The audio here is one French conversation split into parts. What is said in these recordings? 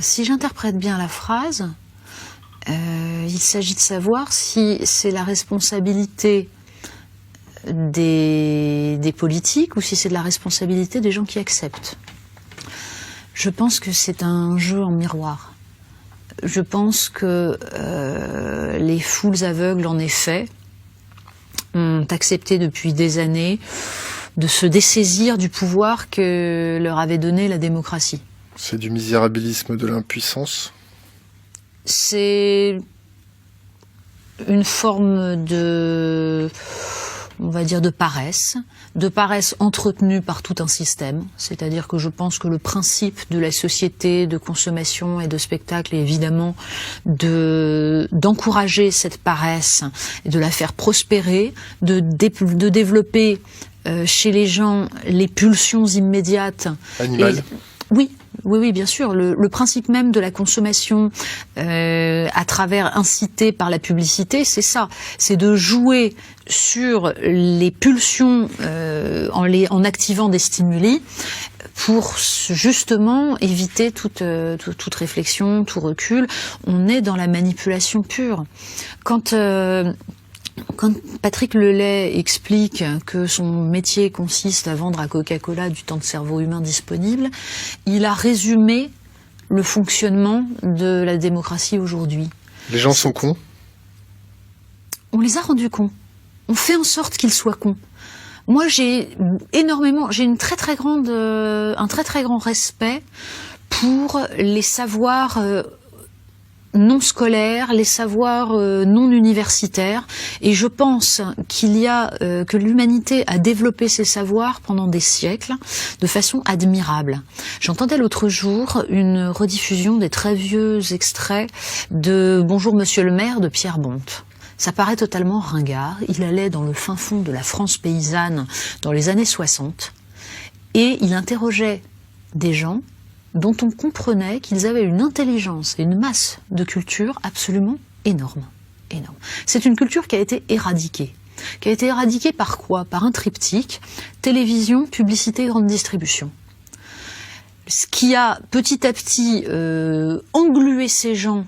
Si j'interprète bien la phrase, il s'agit de savoir si c'est la responsabilité des politiques ou si c'est de la responsabilité des gens qui acceptent. Je pense que c'est un jeu en miroir. Je pense que les foules aveugles, en effet, ont accepté depuis des années de se dessaisir du pouvoir que leur avait donné la démocratie. C'est du misérabilisme, de l'impuissance. C'est une forme de, on va dire, de paresse entretenue par tout un système. C'est-à-dire que je pense que le principe de la société de consommation et de spectacle est évidemment d'encourager cette paresse et de la faire prospérer, de développer chez les gens les pulsions immédiates. Animales. Oui, bien sûr. Le principe même de la consommation à travers incité par la publicité, c'est ça. C'est de jouer sur les pulsions en activant des stimuli pour justement éviter toute réflexion, tout recul. On est dans la manipulation pure. Quand Patrick Lelay explique que son métier consiste à vendre à Coca-Cola du temps de cerveau humain disponible, il a résumé le fonctionnement de la démocratie aujourd'hui. Les gens sont cons ? On les a rendus cons. On fait en sorte qu'ils soient cons. Moi, j'ai un très très grand respect pour les savoirs non scolaires, les savoirs non universitaires, et je pense que l'humanité a développé ces savoirs pendant des siècles de façon admirable. J'entendais l'autre jour une rediffusion des très vieux extraits de Bonjour Monsieur le maire de Pierre Bonte. Ça paraît totalement ringard. Il allait dans le fin fond de la France paysanne dans les années 60 et il interrogeait des gens dont on comprenait qu'ils avaient une intelligence et une masse de culture absolument énorme. C'est une culture qui a été éradiquée. Qui a été éradiquée par quoi ? Par un triptyque, télévision, publicité, grande distribution. Ce qui a petit à petit englué ces gens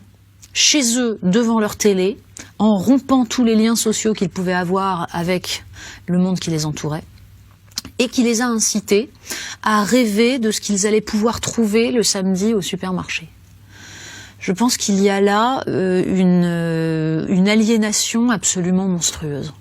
chez eux, devant leur télé, en rompant tous les liens sociaux qu'ils pouvaient avoir avec le monde qui les entourait, et qui les a incités à rêver de ce qu'ils allaient pouvoir trouver le samedi au supermarché. Je pense qu'il y a là une aliénation absolument monstrueuse.